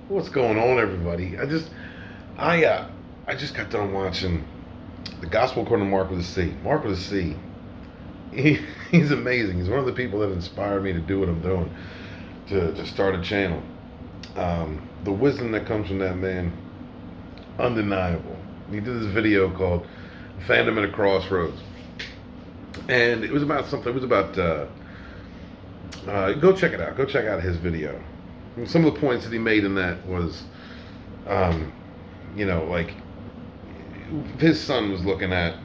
What's going on, everybody? I just got done watching the Gospel According to Marc with a C. Marc with a C. He's amazing. He's one of the people that inspired me to do what I'm doing, to start a channel. The wisdom that comes from that man, undeniable. He did this video called "Fandom at a Crossroads," and it was about something. It was about go check it out. Go check out his video. Some of the points that he made in that was, um, like if his son was looking at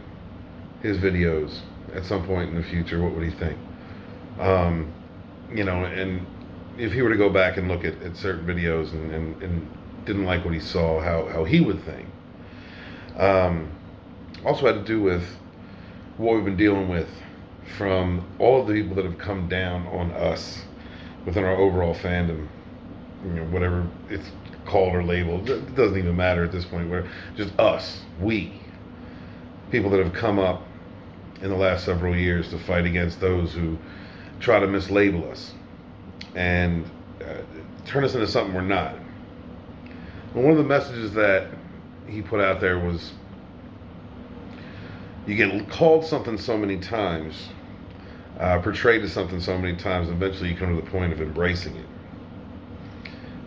his videos at some point in the future, what would he think? Um, and if he were to go back and look at certain videos and didn't like what he saw, how he would think. Also had to do with what we've been dealing with from all of the people that have come down on us within our overall fandom, whatever it's called or labeled. It doesn't even matter at this point. We're just us, we, people that have come up in the last several years to fight against those who try to mislabel us and turn us into something we're not. And one of the messages that he put out there was, you get called something so many times, portrayed as something so many times, eventually you come to the point of embracing it.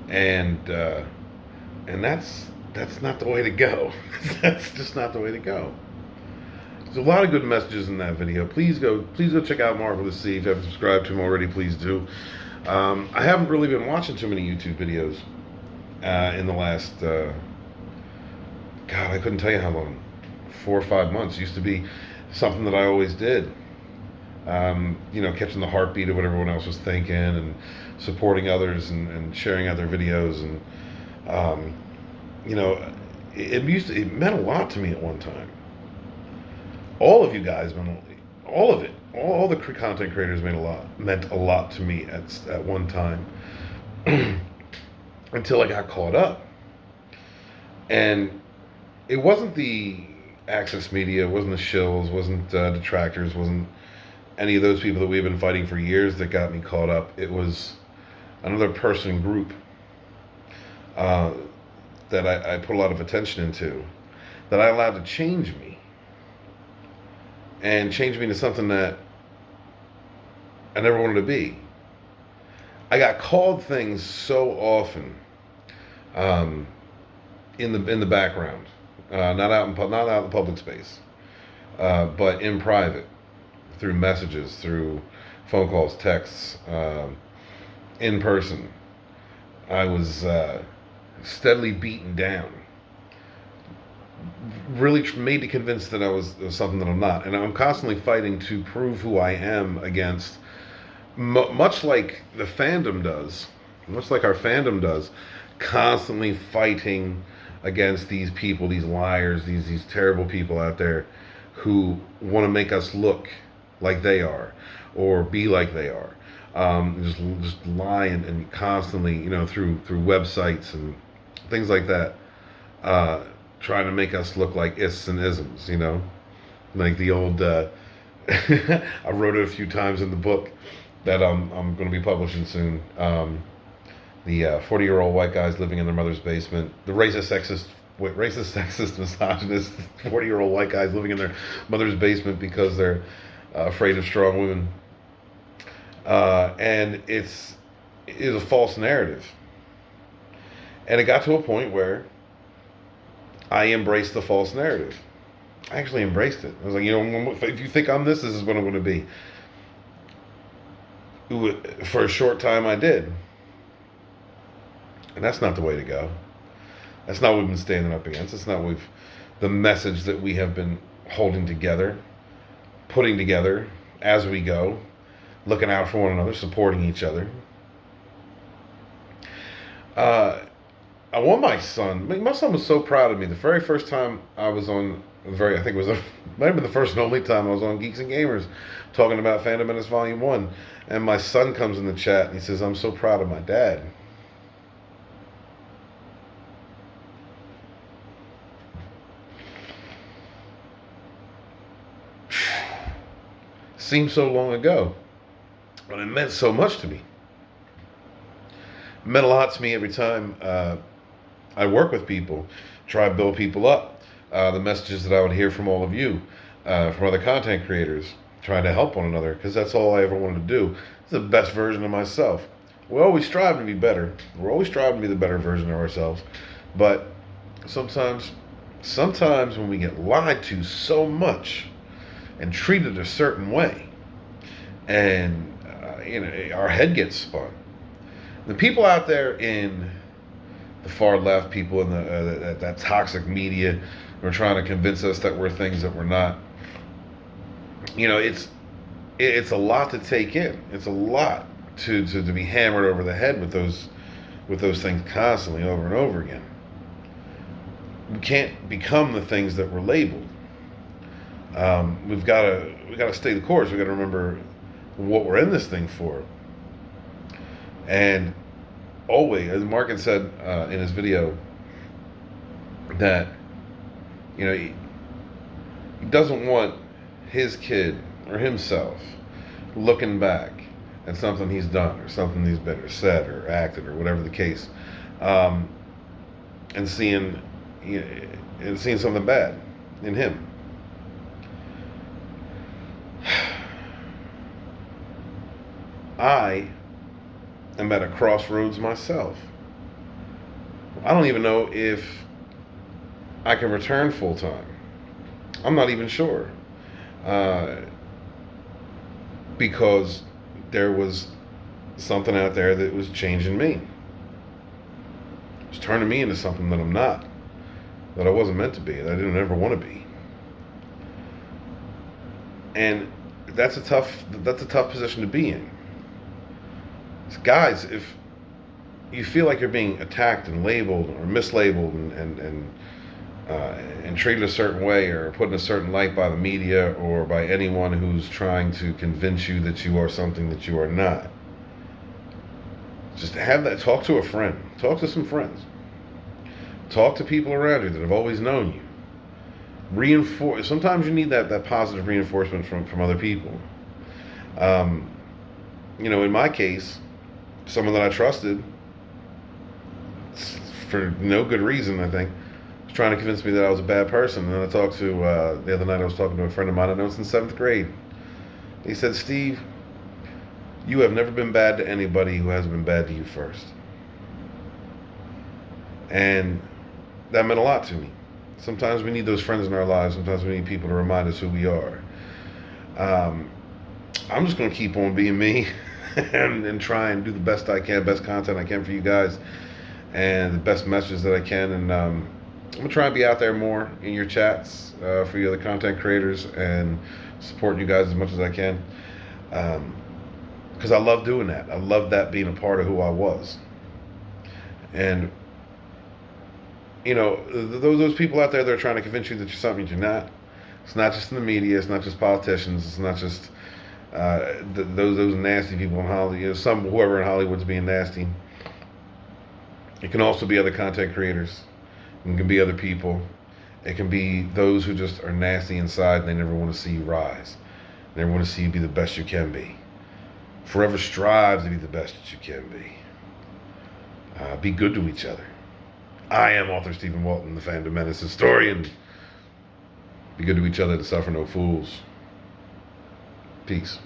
And that's not the way to go. That's just not the way to go. There's a lot of good messages in that video. Please go check out Marc with a C. If you haven't subscribed to him already, please do. I haven't really been watching too many YouTube videos in the last I couldn't tell you how long. 4 or 5 months. Used to be something that I always did. Catching the heartbeat of what everyone else was thinking and supporting others and sharing out their videos, and it meant a lot to me at one time. All of you guys all of it, all the content creators meant a lot to me at one time, until I got caught up. And it wasn't the access media, it wasn't the shills, wasn't detractors, wasn't any of those people that we've been fighting for years that got me caught up. It was another person group that I put a lot of attention into, that I allowed to change me, and change me to something that I never wanted to be. I got called things so often, in the background, not out in the public space, but in private, through messages, through phone calls, texts, in person. I was steadily beaten down, really made to convince that I was something that I'm not, and I'm constantly fighting to prove who I am against, much like the fandom does, much like our fandom does, constantly fighting against these people, these liars, these terrible people out there who want to make us look like they are or be like they are. Just lie and constantly, through websites and things like that, trying to make us look like ists and isms, like the old. I wrote it a few times in the book that I'm going to be publishing soon. The 40-year-old white guys living in their mother's basement, the racist, sexist, misogynist 40-year-old white guys living in their mother's basement because they're afraid of strong women. And it is a false narrative. And it got to a point where I embraced the false narrative. I actually embraced it. I was like, if you think I'm this is what I'm going to be. For a short time, I did. And that's not the way to go. That's not what we've been standing up against. That's not the message that we have been holding together, putting together as we go, looking out for one another, supporting each other. I want my son. My son was so proud of me. The very first time I was on, I think it was might have been the first and only time I was on Geeks and Gamers, talking about Fandom Menace Volume 1. And my son comes in the chat and he says, "I'm so proud of my dad." Seems so long ago, but it meant so much to me. meant a lot to me every time I work with people, try to build people up. The messages that I would hear from all of you, from other content creators, trying to help one another, because that's all I ever wanted to do. It's the best version of myself. We always strive to be better. We're always striving to be the better version of ourselves. But sometimes when we get lied to so much and treated a certain way, and our head gets spun. The people out there in the far left, people in that toxic media, who are trying to convince us that we're things that we're not. It's a lot to take in. It's a lot to be hammered over the head with those things constantly over and over again. We can't become the things that we're labeled. We've got to stay the course. We've got to remember what we're in this thing for. And always, as Marc had said in his video, that he doesn't want his kid or himself looking back at something he's done or something he's been or said or acted or whatever the case, and seeing something bad in him. I am at a crossroads myself. I don't even know if I can return full time. I'm not even sure. Because there was something out there that was changing me. It was turning me into something that I'm not, that I wasn't meant to be, that I didn't ever want to be. And that's a tough position to be in. Guys, if you feel like you're being attacked and labeled or mislabeled and treated a certain way or put in a certain light by the media or by anyone who's trying to convince you that you are something that you are not, just have that. Talk to a friend. Talk to some friends. Talk to people around you that have always known you. Reinforce. Sometimes you need that positive reinforcement from other people. In my case, someone that I trusted, for no good reason, I think, was trying to convince me that I was a bad person. And then I talked to, the other night I was talking to a friend of mine I know since 7th grade. He said, Steve, you have never been bad to anybody who hasn't been bad to you first. And that meant a lot to me. Sometimes we need those friends in our lives. Sometimes we need people to remind us who we are. I'm just going to keep on being me and try and do the best I can, best content I can for you guys, and the best messages that I can. And I'm going to try and be out there more in your chats for you other content creators and support you guys as much as I can. Because I love doing that. I love that being a part of who I was. And those people out there that are trying to convince you that you're something you're not. It's not just in the media. It's not just politicians. It's not just those nasty people in Hollywood. Whoever in Hollywood's being nasty. It can also be other content creators. It can be other people. It can be those who just are nasty inside and they never want to see you rise. They never want to see you be the best you can be. Forever strive to be the best that you can be. Be good to each other. I am author Stephen Walton, the Fandom Menace historian. Be good to each other, to suffer no fools. Peace.